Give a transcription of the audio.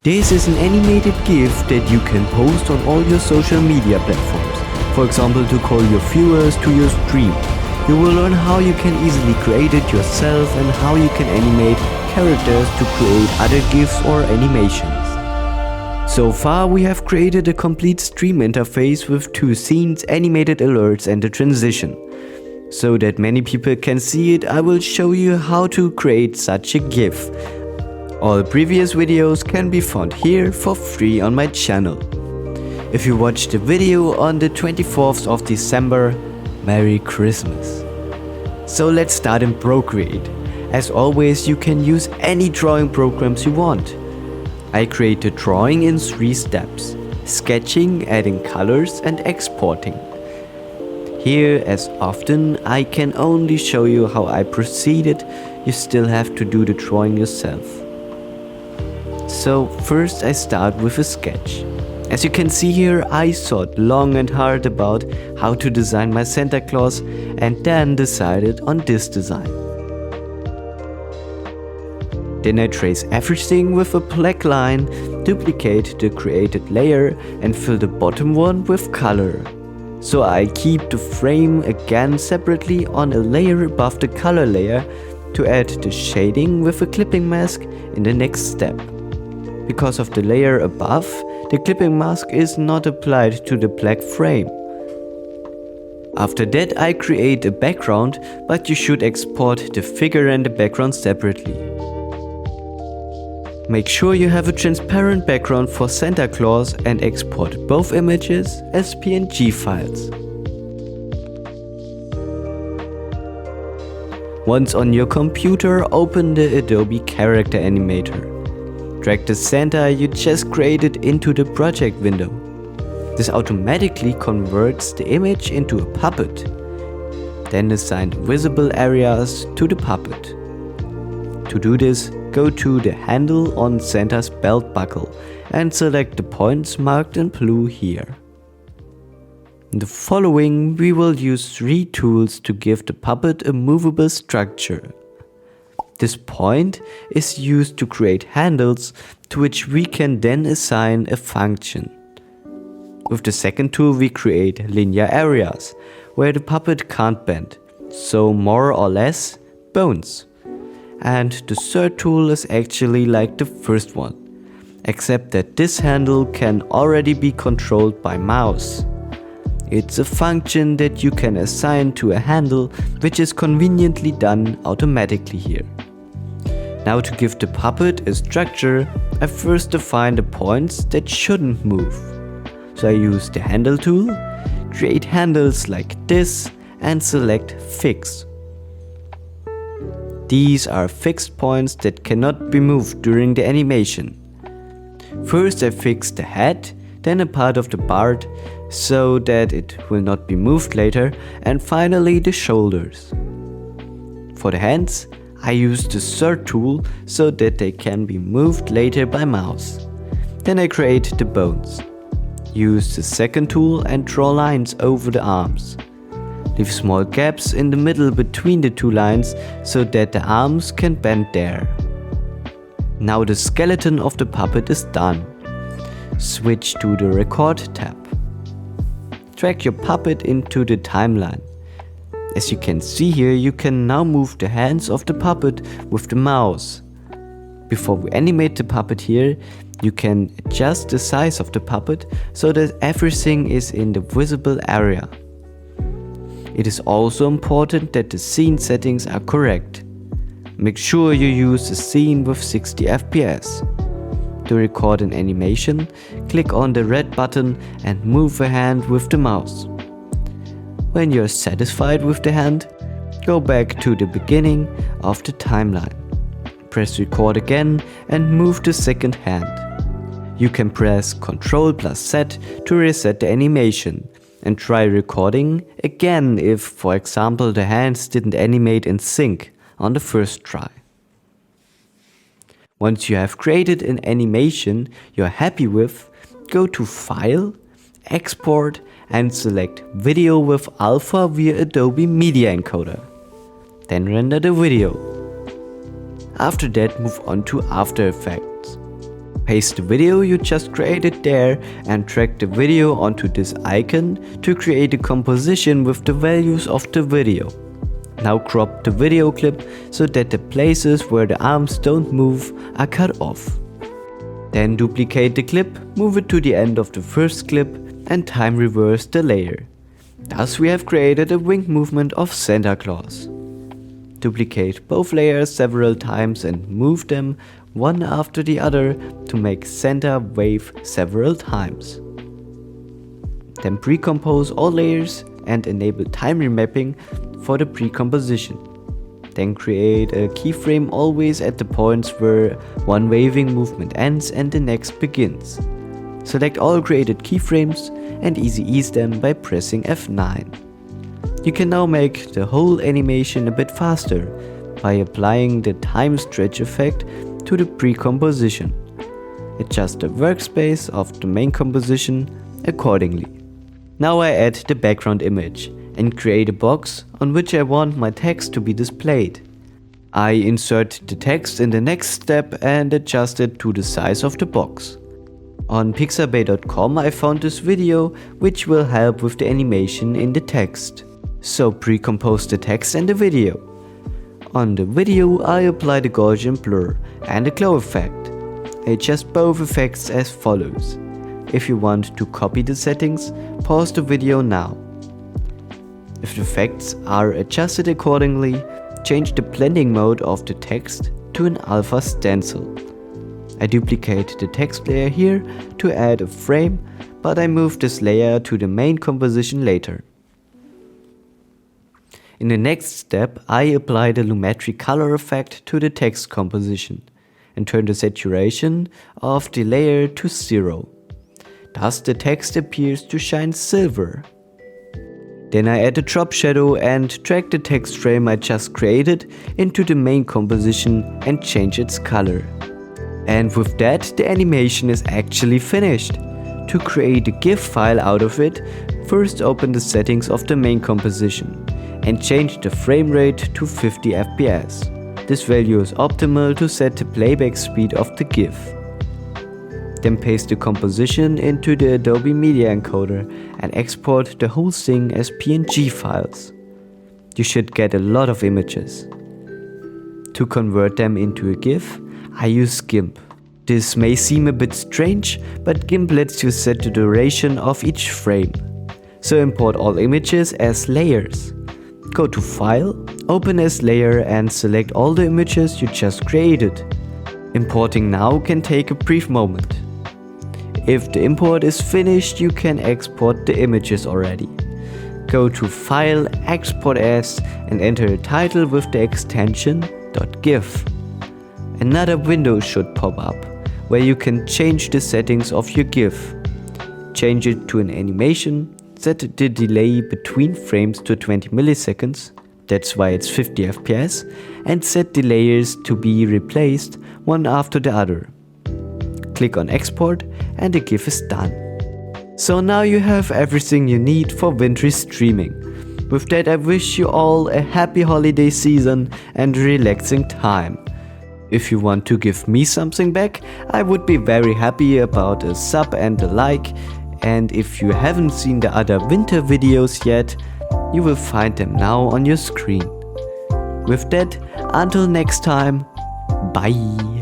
This is an animated GIF that you can post on all your social media platforms. For example, to call your viewers to your stream. You will learn how you can easily create it yourself and how you can animate characters to create other GIFs or animations. So far we have created a complete stream interface with 2 scenes, animated alerts and a transition. So that many people can see it, I will show you how to create such a GIF. All previous videos can be found here for free on my channel. If you watched the video on the 24th of December, Merry Christmas. So let's start in ProCreate. As always, you can use any drawing programs you want. I create a drawing in 3 steps: sketching, adding colors and exporting. Here, as often, I can only show you how I proceeded. You still have to do the drawing yourself. So first I start with a sketch. As you can see here, I thought long and hard about how to design my Santa Claus and then decided on this design. Then I trace everything with a black line, duplicate the created layer and fill the bottom one with color. So I keep the frame again separately on a layer above the color layer to add the shading with a clipping mask in the next step. Because of the layer above, the clipping mask is not applied to the black frame. After that I create a background, but you should export the figure and the background separately. Make sure you have a transparent background for Santa Claus and export both images as PNG files. Once on your computer, open the Adobe Character Animator. Drag the Santa you just created into the project window. This automatically converts the image into a puppet. Then assign the visible areas to the puppet. To do this, go to the handle on Santa's belt buckle and select the points marked in blue here. In the following, we will use 3 tools to give the puppet a movable structure. This point is used to create handles to which we can then assign a function. With the second tool we create linear areas where the puppet can't bend, so more or less bones. And the third tool is actually like the first one, except that this handle can already be controlled by mouse. It's a function that you can assign to a handle, which is conveniently done automatically here. Now to give the puppet a structure, I first define the points that shouldn't move. So I use the handle tool, create handles like this and select fix. These are fixed points that cannot be moved during the animation. First I fix the head, then a part of the part so that it will not be moved later, and finally the shoulders. For the hands, I use the third tool so that they can be moved later by mouse. Then I create the bones. Use the second tool and draw lines over the arms. Leave small gaps in the middle between the 2 lines so that the arms can bend there. Now the skeleton of the puppet is done. Switch to the Record tab. Drag your puppet into the timeline. As you can see here, you can now move the hands of the puppet with the mouse. Before we animate the puppet here, you can adjust the size of the puppet so that everything is in the visible area. It is also important that the scene settings are correct. Make sure you use the scene with 60 FPS. To record an animation, click on the red button and move a hand with the mouse. When you're satisfied with the hand, go back to the beginning of the timeline. Press record again and move the second hand. You can press Ctrl+Z to reset the animation and try recording again if, for example, the hands didn't animate in sync on the first try. Once you have created an animation you're happy with, go to File, Export and select Video with Alpha via Adobe Media Encoder. Then render the video. After that, move on to After Effects. Paste the video you just created there and drag the video onto this icon to create a composition with the values of the video. Now crop the video clip so that the places where the arms don't move are cut off. Then duplicate the clip, move it to the end of the first clip and time reverse the layer. Thus we have created a wing movement of Santa Claus. Duplicate both layers several times and move them one after the other to make Santa wave several times. Then pre-compose all layers and enable time remapping for the pre-composition. Then create a keyframe always at the points where one waving movement ends and the next begins. Select all created keyframes and easy ease them by pressing F9. You can now make the whole animation a bit faster by applying the time stretch effect to the pre-composition. Adjust the workspace of the main composition accordingly. Now I add the background image and create a box on which I want my text to be displayed. I insert the text in the next step and adjust it to the size of the box. On pixabay.com I found this video which will help with the animation in the text. So pre-compose the text and the video. On the video I apply the Gaussian blur and the glow effect. Adjust both effects as follows. If you want to copy the settings, pause the video now. If the effects are adjusted accordingly, change the blending mode of the text to an alpha stencil. I duplicate the text layer here to add a frame, but I move this layer to the main composition later. In the next step, I apply the lumetri color effect to the text composition and turn the saturation of the layer to 0. Thus the text appears to shine silver. Then I add a drop shadow and drag the text frame I just created into the main composition and change its color. And with that, the animation is actually finished. To create a GIF file out of it, first open the settings of the main composition and change the frame rate to 50 FPS. This value is optimal to set the playback speed of the GIF. Then paste the composition into the Adobe Media Encoder and export the whole thing as PNG files. You should get a lot of images. To convert them into a GIF, I use GIMP. This may seem a bit strange, but GIMP lets you set the duration of each frame. So import all images as layers. Go to File, open as layer and select all the images you just created. Importing now can take a brief moment. If the import is finished, you can export the images already. Go to File, Export As and enter a title with the extension .gif. Another window should pop up, where you can change the settings of your GIF. Change it to an animation, set the delay between frames to 20 milliseconds, that's why it's 50 FPS, and set the layers to be replaced one after the other. Click on export and the GIF is done. So now you have everything you need for wintry streaming. With that I wish you all a happy holiday season and a relaxing time. If you want to give me something back, I would be very happy about a sub and a like, and if you haven't seen the other winter videos yet, you will find them now on your screen. With that, until next time, bye!